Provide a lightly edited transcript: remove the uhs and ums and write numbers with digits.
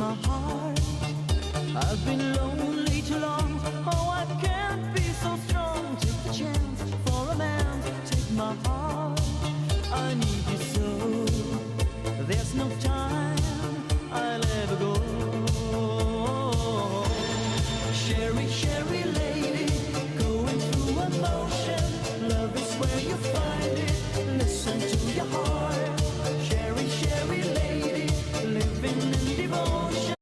my heart. I've been lonely too long. Oh, I can't be so strong. Take the chance for a man. Take my heart. I need